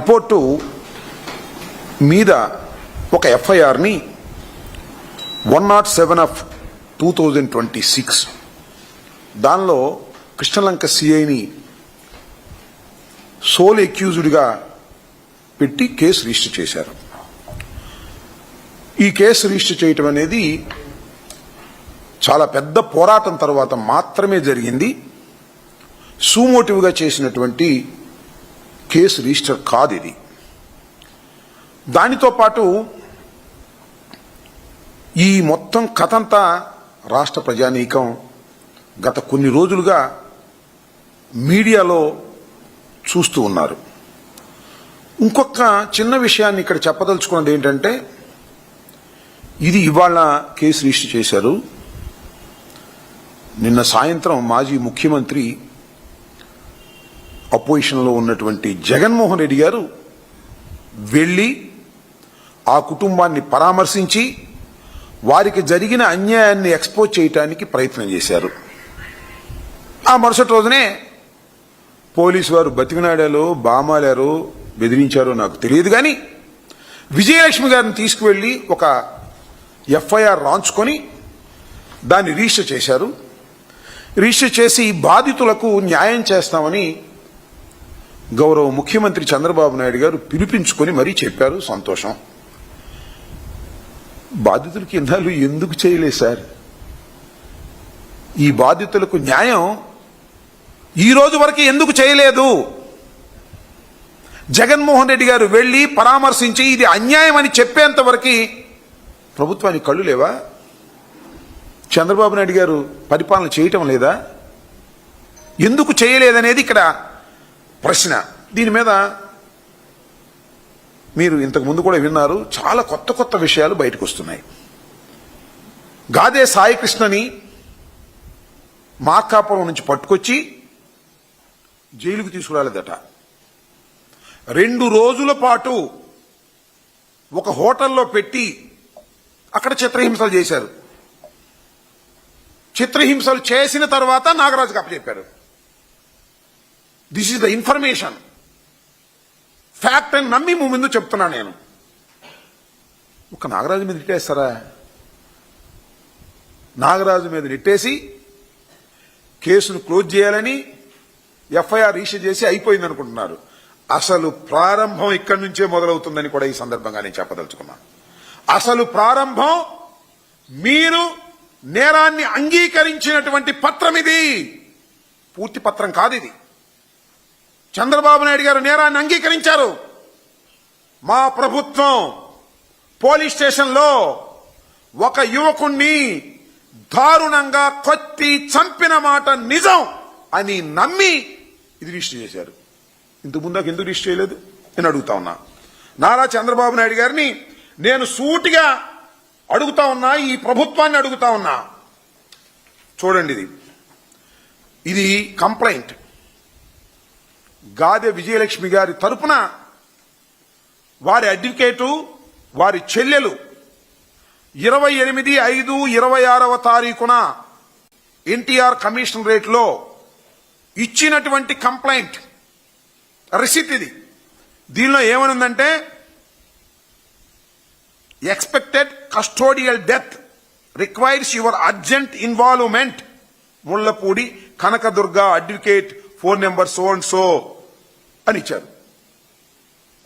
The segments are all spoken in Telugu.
రిపోర్టు మీద ఒక ఎఫ్ఐఆర్ని 107 ఆఫ్ 2026 దానిలో కృష్ణలంక సిఐని సోల్ అక్యూజ్డ్గా పెట్టి కేసు రిజిస్టర్ చేశారు. ఈ కేసు రిజిస్టర్ చేయటం అనేది చాలా పెద్ద పోరాటం తర్వాత మాత్రమే జరిగింది. సూమోటివ్గా చేసినటువంటి కేసు రిజిస్టర్ కాదు ఇది. దానితో పాటు ఈ మొత్తం కథంతా రాష్ట్ర ప్రజానీకం గత కొన్ని రోజులుగా మీడియాలో చూస్తూ ఉన్నారు. ఇంకొక చిన్న విషయాన్ని ఇక్కడ చెప్పదలుచుకున్నది ఏంటంటే, ఇది ఇవాళ కేసు రిజిస్టర్ చేశారు. నిన్న సాయంత్రం మాజీ ముఖ్యమంత్రి అపోజిషన్లో ఉన్నటువంటి జగన్మోహన్ రెడ్డి గారు వెళ్లి ఆ కుటుంబాన్ని పరామర్శించి వారికి జరిగిన అన్యాయాన్ని ఎక్స్పోజ్ చేయడానికి ప్రయత్నం చేశారు. ఆ మరుసటి రోజునే పోలీసు వారు బతికినాడాలో బామాలారో బెదిరించారో నాకు తెలియదు, కానీ విజయలక్ష్మి గారిని తీసుకువెళ్లి ఒక ఎఫ్ఐఆర్ రాంచుకొని దాన్ని రిజిస్టర్ చేశారు. రిజిస్టర్ చేసి బాధితులకు న్యాయం చేస్తామని గౌరవ ముఖ్యమంత్రి చంద్రబాబు నాయుడు గారు పిలిపించుకొని మరీ చెప్పారు. సంతోషం. బాధితులకి ఇన్నాళ్ళు ఎందుకు చేయలేదు సార్? ఈ బాధితులకు న్యాయం ఈ రోజు వరకు ఎందుకు చేయలేదు? జగన్మోహన్ రెడ్డి గారు వెళ్లి పరామర్శించి ఇది అన్యాయం అని చెప్పేంత వరకు ప్రభుత్వానికి కళ్ళు లేవా? చంద్రబాబు నాయుడు గారు పరిపాలన చేయటం లేదా? ఎందుకు చేయలేదనేది ఇక్కడ ప్రశ్న. దీని మీద మీరు ఇంతకు ముందు కూడా విన్నారు, చాలా కొత్త కొత్త విషయాలు బయటకు వస్తున్నాయి. గాదే సాయికృష్ణని మార్కాపురం నుంచి పట్టుకొచ్చి జైలుకు తీసుకురాలేదట. 2 రోజుల పాటు ఒక హోటల్లో పెట్టి అక్కడ చిత్రహింసలు చేశారు. చిత్రహింసలు చేసిన తర్వాత నాగరాజుకు అప్పచెప్పారు. This is the information, fact అని నమ్మి ముందు చెప్తున్నా నేను. ఒక నాగరాజు మీద నెట్టేస్తారా? నాగరాజు మీద నెట్టేసి కేసును క్లోజ్ చేయాలని ఎఫ్ఐఆర్ రిజిస్టర్ చేసి అయిపోయింది అనుకుంటున్నారు. అసలు ప్రారంభం ఇక్కడి నుంచే మొదలవుతుందని కూడా ఈ సందర్భంగా నేను చెప్పదలుచుకున్నాను. అసలు ప్రారంభం మీరు నేరాన్ని అంగీకరించినటువంటి పత్రం ఇది, పూర్తి పత్రం కాదు ఇది. చంద్రబాబు నాయుడు గారు నేరాన్ని అంగీకరించారు. మా ప్రభుత్వం పోలీస్ స్టేషన్లో ఒక యువకుణ్ణి దారుణంగా కొట్టి చంపిన మాట నిజం అని నమ్మి ఇది రిజిస్టర్ చేశారు. ఇంతకు ముందాక ఎందుకు రిజిస్టర్ చేయలేదు నేను అడుగుతా ఉన్నా. నారా చంద్రబాబు నాయుడు గారిని నేను సూటిగా అడుగుతా ఉన్నా, ఈ ప్రభుత్వాన్ని అడుగుతా ఉన్నా. చూడండి, ఇది కంప్లైంట్. గాదె విజయలక్ష్మి గారి తరపున వారి అడ్వకేటు, వారి చెల్లెలు 28/5/26 ఎన్టీఆర్ కమిషనరేట్ లో ఇచ్చినటువంటి కంప్లైంట్ రిసిట్ ఇది. దీనిలో ఏమనుందంటే, expected custodial death requires your urgent involvement, Mullapudi Kanakadurga advocate, phone number so and so అని ఇచ్చారు.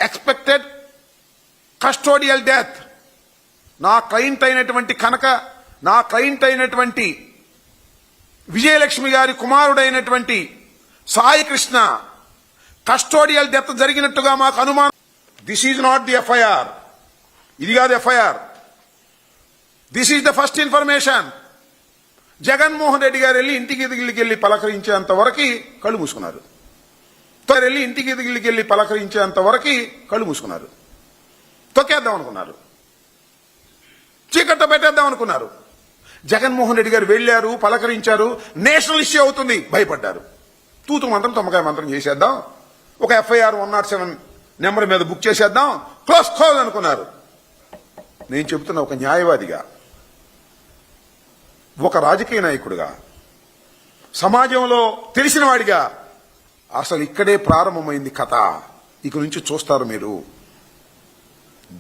ఎక్స్పెక్టెడ్ కస్టోడియల్ డెత్, నా క్లయింట్ అయినటువంటి విజయలక్ష్మి గారి కుమారుడైనటువంటి సాయికృష్ణ కస్టోడియల్ డెత్ జరిగినట్టుగా మాకు అనుమానం. This is not the FIR, ఇది కాదు FIR. This is the first information. Jaganmohan Reddy గారు వెళ్ళి ఇంటికి వెళ్ళి పలకరించేంత వరకు కళ్ళు మూసుకున్నారు. తొక్కేద్దాం అనుకున్నారు, చీకట్ట పెట్టేద్దాం అనుకున్నారు. జగన్మోహన్ రెడ్డి గారు వెళ్లారు, పలకరించారు, నేషనల్ ఇష్యూ అవుతుంది భయపడ్డారు. తూతు మంత్రం తొమ్మకాయ మంత్రం చేసేద్దాం, ఒక ఎఫ్ఐఆర్ 107 నెంబర్ మీద బుక్ చేసేద్దాం, క్లోజ్ అనుకున్నారు. నేను చెబుతున్న ఒక న్యాయవాదిగా, ఒక రాజకీయ నాయకుడిగా, సమాజంలో తెలిసిన వాడిగా, అసలు ఇక్కడే ప్రారంభమైంది కథ. ఇక నుంచి చూస్తారు మీరు.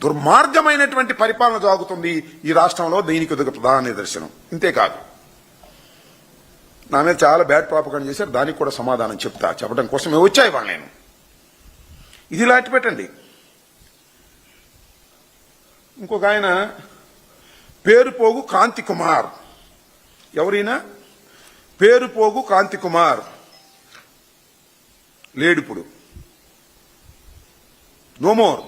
దుర్మార్గమైనటువంటి పరిపాలన సాగుతుంది ఈ రాష్ట్రంలో. దీనికి ఒక ప్రధాన నిదర్శనం. ఇంతేకాదు, నా మీద చాలా బ్యాడ్ ప్రాపగండా చేశారు. దానికి కూడా సమాధానం చెప్పడం కోసమే వచ్చాయి వాళ్ళు. నేను ఇది లాంటి పెట్టండి. ఇంకొక ఆయన పేరుపోగు కాంతి కుమార్. ఎవరైనా పేరుపోగు కాంతి కుమార్ లేడిప్పుడు, నో మోర్.